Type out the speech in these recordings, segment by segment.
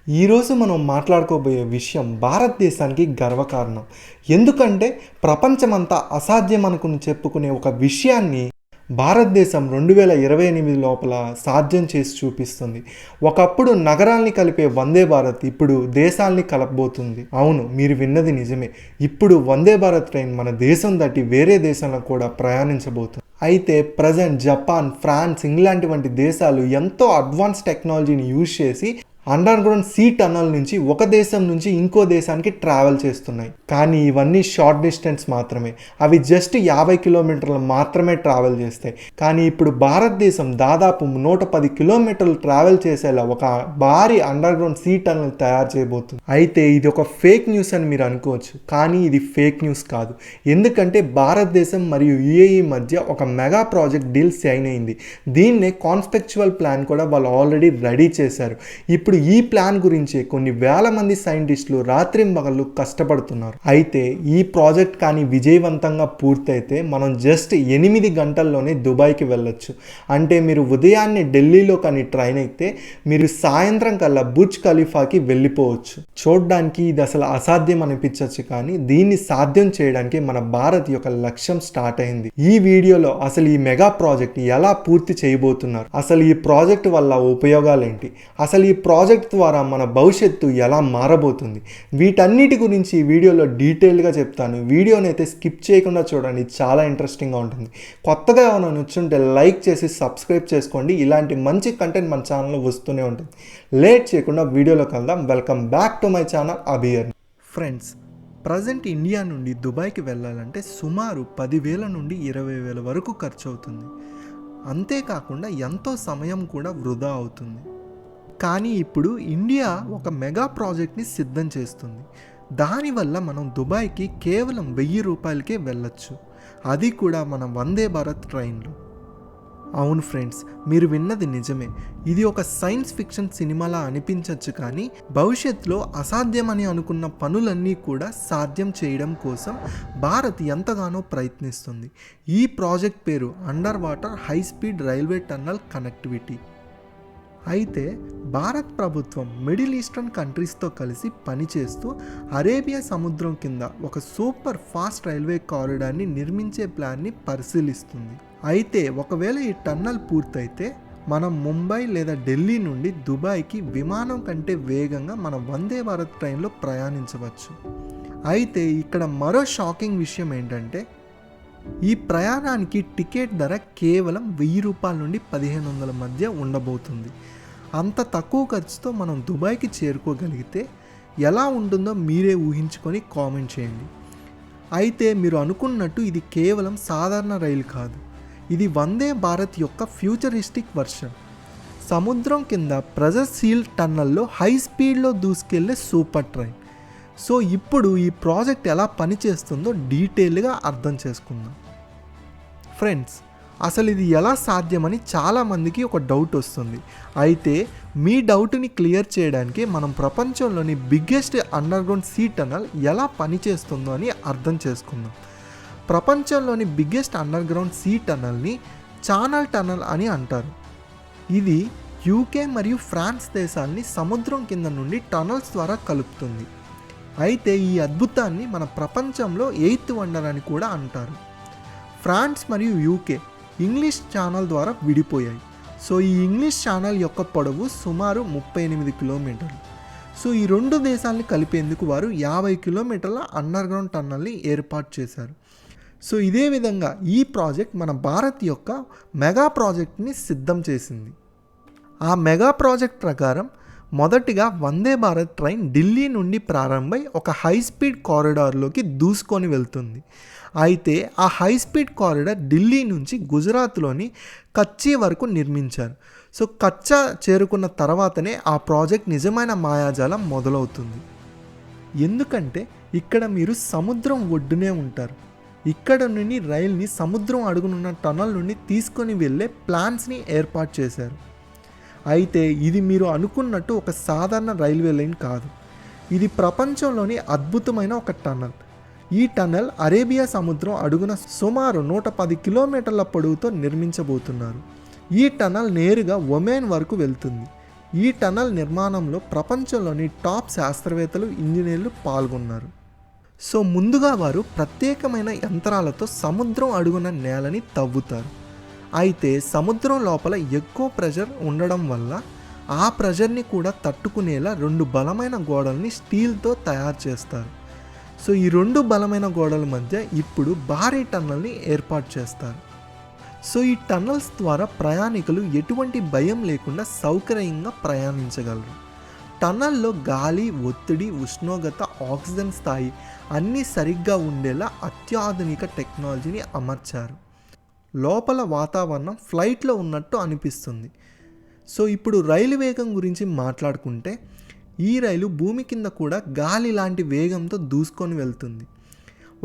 ఈరోజు మనం మాట్లాడుకోబోయే విషయం భారతదేశానికి గర్వకారణం. ఎందుకంటే ప్రపంచమంతా అసాధ్యం అనుకుని చెప్పుకునే ఒక విషయాన్ని భారతదేశం 2028 లోపల సాధ్యం చేసి చూపిస్తుంది. ఒకప్పుడు నగరాల్ని కలిపే వందే భారత్ ఇప్పుడు దేశాల్ని కలపబోతుంది. అవును, మీరు విన్నది నిజమే. ఇప్పుడు వందే భారత్ ట్రైన్ మన దేశం దాటి వేరే దేశంలో కూడా ప్రయాణించబోతుంది. అయితే ప్రజెంట్ జపాన్, ఫ్రాన్స్, ఇంగ్లాండ్ వంటి దేశాలు ఎంతో అడ్వాన్స్ టెక్నాలజీని యూజ్ చేసి అండర్ గ్రౌండ్ సీ టనల్ నుంచి ఒక దేశం నుంచి ఇంకో దేశానికి ట్రావెల్ చేస్తున్నాయి. కానీ ఇవన్నీ షార్ట్ డిస్టెన్స్ మాత్రమే. అవి జస్ట్ 50 కిలోమీటర్లు మాత్రమే ట్రావెల్ చేస్తాయి. కానీ ఇప్పుడు భారతదేశం దాదాపు 110 కిలోమీటర్లు ట్రావెల్ చేసేలా ఒక భారీ అండర్ గ్రౌండ్ సీ టనల్ తయారు చేయబోతుంది. అయితే ఇది ఒక ఫేక్ న్యూస్ అని మీరు అనుకోవచ్చు, కానీ ఇది ఫేక్ న్యూస్ కాదు. ఎందుకంటే భారతదేశం మరియు యుఏఈ మధ్య ఒక మెగా ప్రాజెక్ట్ డీల్ సైన్ అయింది. దీన్నే కాన్స్పెక్చువల్ ప్లాన్ కూడా వాళ్ళు ఆల్రెడీ రెడీ చేశారు. ఇప్పుడు ఈ ప్లాన్ గురించి కొన్ని వేల మంది సైంటిస్టులు రాత్రింబగళ్ళు కష్టపడుతున్నారు. అయితే ఈ ప్రాజెక్ట్ కానీ విజయవంతంగా పూర్తయితే మనం జస్ట్ 8 గంటల్లోనే దుబాయ్కి వెళ్ళొచ్చు. అంటే మీరు ఉదయాన్నే ఢిల్లీలో కానీ ట్రైన్ ఎక్కితే మీరు సాయంత్రం కల్లా బుర్జ్ ఖలీఫాకి వెళ్ళిపోవచ్చు. చూడడానికి ఇది అసలు అసాధ్యం అనిపించవచ్చు, కానీ దీన్ని సాధ్యం చేయడానికి మన భారత్ యొక్క లక్ష్యం స్టార్ట్ అయింది. ఈ వీడియోలో అసలు ఈ మెగా ప్రాజెక్ట్ ఎలా పూర్తి చేయబోతున్నారు, అసలు ఈ ప్రాజెక్ట్ వల్ల ఉపయోగాలేంటి, అసలు ఈ ప్రాజెక్ట్ ద్వారా మన భవిష్యత్తు ఎలా మారబోతుంది, వీటన్నిటి గురించి ఈ వీడియోలో డీటెయిల్గా చెప్తాను. వీడియోని అయితే స్కిప్ చేయకుండా చూడండి, చాలా ఇంట్రెస్టింగ్గా ఉంటుంది. కొత్తగా ఏమైనా నచ్చుంటే లైక్ చేసి సబ్స్క్రైబ్ చేసుకోండి. ఇలాంటి మంచి కంటెంట్ మన ఛానల్లో వస్తూనే ఉంటుంది. లేట్ చేయకుండా వీడియోలోకి వెళ్దాం. Welcome back to my channel అభియర్. ఫ్రెండ్స్, ప్రజెంట్ ఇండియా నుండి దుబాయ్కి వెళ్ళాలంటే సుమారు 10,000 నుండి 20,000 వరకు ఖర్చు అవుతుంది. అంతేకాకుండా ఎంతో సమయం కూడా వృధా అవుతుంది. కానీ ఇప్పుడు ఇండియా ఒక మెగా ప్రాజెక్ట్ని సిద్ధం చేస్తుంది. దానివల్ల మనం దుబాయ్కి కేవలం 1000 రూపాయలకే వెళ్ళొచ్చు, అది కూడా మన వందే భారత్ ట్రైన్లో. అవును ఫ్రెండ్స్, మీరు విన్నది నిజమే. ఇది ఒక సైన్స్ ఫిక్షన్ సినిమాలా అనిపించవచ్చు, కానీ భవిష్యత్తులో అసాధ్యమని అనుకున్న పనులన్నీ కూడా సాధ్యం చేయడం కోసం భారత్ ఎంతగానో ప్రయత్నిస్తుంది. ఈ ప్రాజెక్ట్ పేరు under water high speed railway tunnel connectivity. అయితే భారత్ ప్రభుత్వం మిడిల్ ఈస్టర్న్ కంట్రీస్తో కలిసి పనిచేస్తూ అరేబియా సముద్రం కింద ఒక సూపర్ ఫాస్ట్ రైల్వే కారిడార్ని నిర్మించే ప్లాన్ని పరిశీలిస్తుంది. అయితే ఒకవేళ ఈ టన్నల్ పూర్తయితే మనం ముంబై లేదా ఢిల్లీ నుండి దుబాయ్కి విమానం కంటే వేగంగా మన వందే భారత్ ట్రైన్లో ప్రయాణించవచ్చు. అయితే ఇక్కడ మరో షాకింగ్ విషయం ఏంటంటే ఈ ప్రయాణానికి టికెట్ ధర కేవలం 1000 రూపాయల నుండి 1500 మధ్య ఉండబోతుంది. అంత తక్కువ ఖర్చుతో మనం దుబాయ్కి చేరుకోగలిగితే ఎలా ఉంటుందో మీరే ఊహించుకొని కామెంట్ చేయండి. అయితే మీరు అనుకున్నట్టు ఇది కేవలం సాధారణ రైలు కాదు, ఇది వందే భారత్ యొక్క ఫ్యూచరిస్టిక్ వర్షన్. సముద్రం కింద ప్రెజర్ సీల్ టన్నల్లో హై స్పీడ్లో దూసుకెళ్లే సూపర్ ట్రైన్. సో ఇప్పుడు ఈ ప్రాజెక్ట్ ఎలా పనిచేస్తుందో డీటెయిల్గా అర్థం చేసుకుందాం. ఫ్రెండ్స్, అసలు ఇది ఎలా సాధ్యమని చాలామందికి ఒక డౌట్ వస్తుంది. అయితే మీ డౌట్ని క్లియర్ చేయడానికి మనం ప్రపంచంలోని biggest underground sea tunnel ఎలా పనిచేస్తుందో అని అర్థం చేసుకుందాం. ప్రపంచంలోని బిగ్గెస్ట్ అండర్ గ్రౌండ్ సీ టనల్ని ఛానల్ టనల్ అని అంటారు. ఇది యూకే మరియు ఫ్రాన్స్ దేశాల్ని సముద్రం కింద నుండి టనల్స్ ద్వారా కలుపుతుంది. అయితే ఈ అద్భుతాన్ని మన ప్రపంచంలో 8th వండర్ అని కూడా అంటారు. ఫ్రాన్స్ మరియు యూకే ఇంగ్లీష్ ఛానల్ ద్వారా విడిపోయాయి. సో ఈ ఇంగ్లీష్ ఛానల్ యొక్క పొడవు సుమారు 38 కిలోమీటర్లు. సో ఈ రెండు దేశాలని కలిపేందుకు వారు 50 కిలోమీటర్ల అండర్ గ్రౌండ్ టన్నల్ని ఏర్పాటు చేశారు. సో ఇదే విధంగా ఈ ప్రాజెక్ట్ మన భారత్ యొక్క మెగా ప్రాజెక్ట్ని సిద్ధం చేసింది. ఆ మెగా ప్రాజెక్ట్ ప్రకారం మొదటిగా వందే భారత్ ట్రైన్ ఢిల్లీ నుండి ప్రారంభమై ఒక హై స్పీడ్ కారిడార్లోకి దూసుకొని వెళ్తుంది. అయితే ఆ హై స్పీడ్ కారిడార్ ఢిల్లీ నుంచి గుజరాత్లోని కచ్చి వరకు నిర్మించారు. సో కచ్చా చేరుకున్న తర్వాతనే ఆ ప్రాజెక్ట్ నిజమైన మాయాజాలం మొదలవుతుంది. ఎందుకంటే ఇక్కడ మీరు సముద్రం ఒడ్డునే ఉంటారు. ఇక్కడ నుండి రైల్ని సముద్రం అడుగునున్న టనల్ నుండి తీసుకొని వెళ్ళే ప్లాన్స్ని ఏర్పాటు చేశారు. అయితే ఇది మీరు అనుకున్నట్టు ఒక సాధారణ రైల్వే లైన్ కాదు. ఇది ప్రపంచంలోని అద్భుతమైన ఒక టనల్. ఈ టనల్ అరేబియా సముద్రం అడుగున సుమారు 110 కిలోమీటర్ల పొడవుతో నిర్మించబోతున్నారు. ఈ టనల్ నేరుగా ఒమేన్ వరకు వెళ్తుంది. ఈ టన్నల్ నిర్మాణంలో ప్రపంచంలోని టాప్ శాస్త్రవేత్తలు, ఇంజనీర్లు పాల్గొన్నారు. సో ముందుగా వారు ప్రత్యేకమైన యంత్రాలతో సముద్రం అడుగున నేలని తవ్వుతారు. అయితే సముద్రం లోపల ఎక్కువ ప్రెషర్ ఉండడం వల్ల ఆ ప్రెషర్ని కూడా తట్టుకునేలా 2 బలమైన గోడల్ని స్టీల్తో తయారు చేస్తారు. సో ఈ 2 బలమైన గోడల మధ్య ఇప్పుడు భారీ టన్నల్ని ఏర్పాటు చేస్తారు. సో ఈ టన్నల్స్ ద్వారా ప్రయాణికులు ఎటువంటి భయం లేకుండా సౌకర్యంగా ప్రయాణించగలరు. టన్నల్లో గాలి, ఒత్తిడి, ఉష్ణోగ్రత, ఆక్సిజన్ స్థాయి అన్నీ సరిగ్గా ఉండేలా అత్యాధునిక టెక్నాలజీని అమర్చారు. లోపల వాతావరణం ఫ్లైట్లో ఉన్నట్టు అనిపిస్తుంది. సో ఇప్పుడు రైలు వేగం గురించి మాట్లాడుకుంటే ఈ రైలు భూమి కింద కూడా గాలి లాంటి వేగంతో దూసుకొని వెళ్తుంది.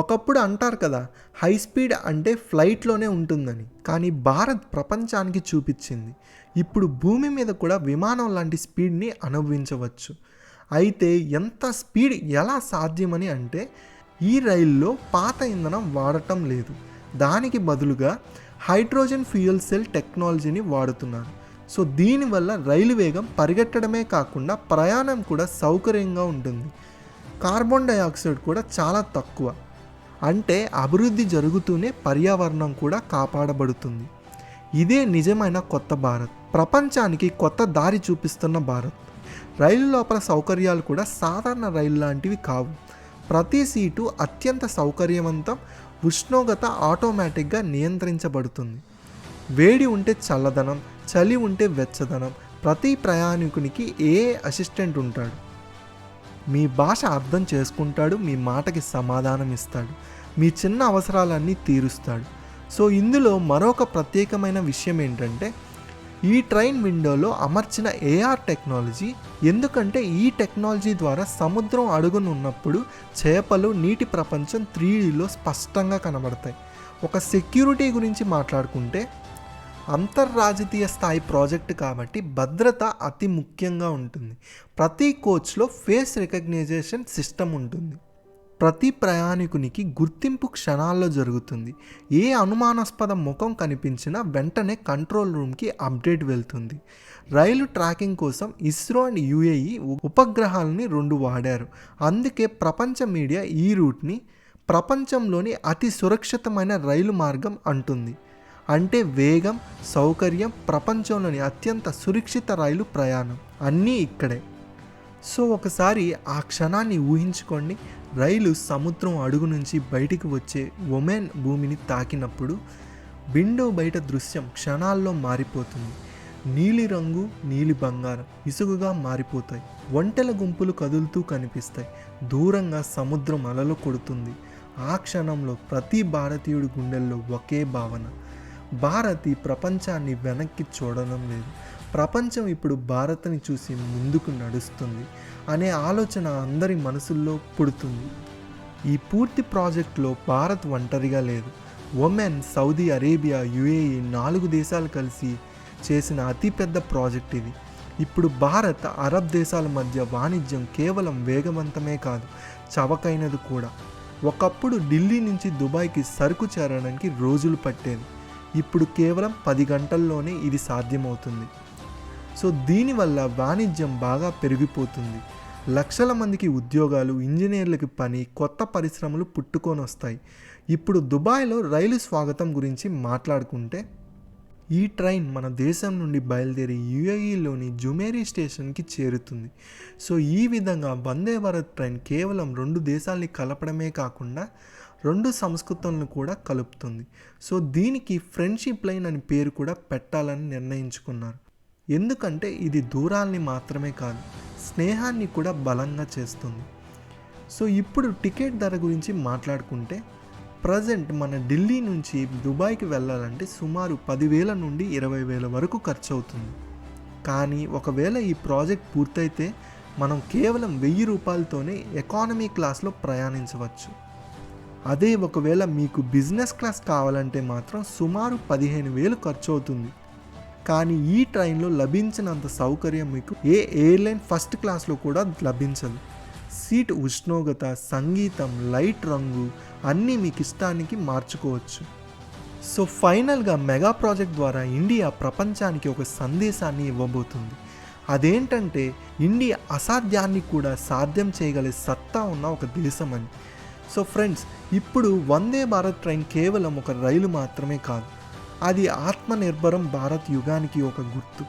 ఒకప్పుడు అంటారు కదా, హై స్పీడ్ అంటే ఫ్లైట్లోనే ఉంటుందని. కానీ భారత్ ప్రపంచానికి చూపించింది ఇప్పుడు భూమి మీద కూడా విమానం లాంటి స్పీడ్ని అనుభవించవచ్చు. అయితే ఎంత స్పీడ్ ఎలా సాధ్యమని అంటే ఈ రైల్లో పాత ఇంధనం వాడటం లేదు. దానికి బదులుగా హైడ్రోజన్ ఫ్యూయల్ సెల్ టెక్నాలజీని వాడుతున్నారు. సో దీనివల్ల రైలు వేగం పరిగెట్టడమే కాకుండా ప్రయాణం కూడా సౌకర్యంగా ఉంటుంది. కార్బన్ డైఆక్సైడ్ కూడా చాలా తక్కువ. అంటే అభివృద్ధి జరుగుతూనే పర్యావరణం కూడా కాపాడబడుతుంది. ఇదే నిజమైన కొత్త భారత్, ప్రపంచానికి కొత్త దారి చూపిస్తున్న భారత్. రైలు లోపల సౌకర్యాలు కూడా సాధారణ రైలు లాంటివి కావు. ప్రతి సీటు అత్యంత సౌకర్యవంతం, ఉష్ణోగ్రత ఆటోమేటిక్గా నియంత్రించబడుతుంది. వేడి ఉంటే చల్లదనం, చలి ఉంటే వెచ్చదనం. ప్రతి ప్రయాణికునికి అసిస్టెంట్ ఉంటాడు. మీ భాష అర్థం చేసుకుంటాడు, మీ మాటకి సమాధానం ఇస్తాడు, మీ చిన్న అవసరాలన్నీ తీరుస్తాడు. సో ఇందులో మరొక ప్రత్యేకమైన విషయం ఏంటంటే ఈ ట్రైన్ విండోలో అమర్చిన ఏఆర్ టెక్నాలజీ. ఎందుకంటే ఈ టెక్నాలజీ ద్వారా సముద్రం అడుగున ఉన్నప్పుడు చేపలు, నీటి ప్రపంచం 3Dలో స్పష్టంగా కనబడతాయి. ఒక సెక్యూరిటీ గురించి మాట్లాడుకుంటే అంతర్రాజకీయ స్థాయి ప్రాజెక్ట్ కాబట్టి భద్రత అతి ముఖ్యంగా ఉంటుంది. ప్రతి కోచ్లో ఫేస్ రికగ్నైజేషన్ సిస్టమ్ ఉంటుంది. ప్రతి ప్రయాణికునికి గుర్తింపు క్షణాల్లో జరుగుతుంది. ఏ అనుమానాస్పద ముఖం కనిపించినా వెంటనే కంట్రోల్ రూమ్కి అప్డేట్ వెళ్తుంది. రైలు ట్రాకింగ్ కోసం ఇస్రో అండ్ యుఏఈ ఉపగ్రహాలని 2 వాడారు. అందుకే ప్రపంచ మీడియా ఈ రూట్ని ప్రపంచంలోని అతి సురక్షితమైన రైలు మార్గం అంటుంది. అంటే వేగం, సౌకర్యం, ప్రపంచంలోని అత్యంత సురక్షిత రైలు ప్రయాణం అన్నీ ఇక్కడే. సో ఒకసారి ఆ క్షణాన్ని ఊహించుకోండి. రైలు సముద్రం అడుగు నుంచి బయటికి వచ్చే ఒమెన్ భూమిని తాకినప్పుడు విండో బయట దృశ్యం క్షణాల్లో మారిపోతుంది. నీలి రంగు, నీలి బంగారం ఇసుగుగా మారిపోతాయి. ఒంటెల గుంపులు కదులుతూ కనిపిస్తాయి. దూరంగా సముద్రం అలలు కొడుతుంది. ఆ క్షణంలో ప్రతి భారతీయుడి గుండెల్లో ఒకే భావన, భారత్ ఈ ప్రపంచాన్ని వెనక్కి చూడడం లేదు, ప్రపంచం ఇప్పుడు భారత్ని చూసి ముందుకు నడుస్తుంది అనే ఆలోచన అందరి మనసుల్లో పుడుతుంది. ఈ పూర్తి ప్రాజెక్టులో భారత్ ఒంటరిగా లేదు. ఒమెన్, సౌదీ అరేబియా, యుఏఈ 4 దేశాలు కలిసి చేసిన అతిపెద్ద ప్రాజెక్ట్ ఇది. ఇప్పుడు భారత్, అరబ్ దేశాల మధ్య వాణిజ్యం కేవలం వేగవంతమే కాదు, చవకైనది కూడా. ఒకప్పుడు ఢిల్లీ నుంచి దుబాయ్కి సరుకు చేరడానికి రోజులు పట్టేది. ఇప్పుడు కేవలం 10 గంటల్లోనే ఇది సాధ్యమవుతుంది. సో దీనివల్ల వాణిజ్యం బాగా పెరిగిపోతుంది. లక్షల మందికి ఉద్యోగాలు, ఇంజనీర్లకి పని, కొత్త పరిశ్రమలు పుట్టుకొని వస్తాయి. ఇప్పుడు దుబాయ్లో రైలు స్వాగతం గురించి మాట్లాడుకుంటే ఈ ట్రైన్ మన దేశం నుండి బయలుదేరి యుఏఈలోని జుమేరీ స్టేషన్కి చేరుతుంది. సో ఈ విధంగా వందే భారత్ ట్రైన్ కేవలం 2 దేశాలని కలపడమే కాకుండా 2 సంస్కృతులను కూడా కలుపుతుంది. సో దీనికి ఫ్రెండ్షిప్ లైన్ అని పేరు కూడా పెట్టాలని నిర్ణయించుకున్నారు. ఎందుకంటే ఇది దూరాల్ని మాత్రమే కాదు, స్నేహాన్ని కూడా బలంగా చేస్తుంది. సో ఇప్పుడు టికెట్ ధర గురించి మాట్లాడుకుంటే ప్రజెంట్ మన ఢిల్లీ నుంచి దుబాయ్కి వెళ్ళాలంటే సుమారు 10,000 నుండి 20,000 వరకు ఖర్చు అవుతుంది. కానీ ఒకవేళ ఈ ప్రాజెక్ట్ పూర్తయితే మనం కేవలం 1000 రూపాయలతోనే ఎకానమీ క్లాస్లో ప్రయాణించవచ్చు. అదే ఒకవేళ మీకు బిజినెస్ క్లాస్ కావాలంటే మాత్రం సుమారు 15,000 ఖర్చు అవుతుంది. కానీ ఈ ట్రైన్లో లభించినంత సౌకర్యం మీకు ఏ ఎయిర్లైన్ ఫస్ట్ క్లాస్లో కూడా లభించదు. సీట్ ఉష్ణోగ్రత, సంగీతం, లైట్ రంగు అన్నీ మీకు ఇష్టానికి మార్చుకోవచ్చు. సో ఫైనల్గా మెగా ప్రాజెక్ట్ ద్వారా ఇండియా ప్రపంచానికి ఒక సందేశాన్ని ఇవ్వబోతుంది. అదేంటంటే ఇండియా అసాధ్యాన్ని కూడా సాధ్యం చేయగల సత్తా ఉన్న ఒక దేశం అని. సో ఫ్రెండ్స్, ఇప్పుడు వందే భారత్ ట్రైన్ కేవలం ఒక రైలు మాత్రమే కాదు, అది ఆత్మనిర్భరం భారత్ యుగానికి ఒక గుర్తు.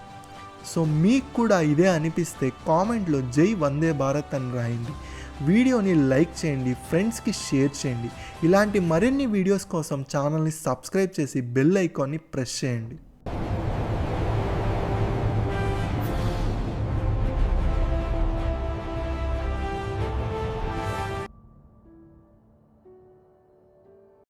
సో మీకు కూడా ఇదే అనిపిస్తే కామెంట్లో జై వందే భారత్ అని రాయండి. వీడియోని లైక్ చేయండి, ఫ్రెండ్స్కి షేర్ చేయండి. ఇలాంటి మరిన్ని వీడియోస్ కోసం ఛానల్ని సబ్స్క్రైబ్ చేసి బెల్ ఐకాన్ని ప్రెస్ చేయండి.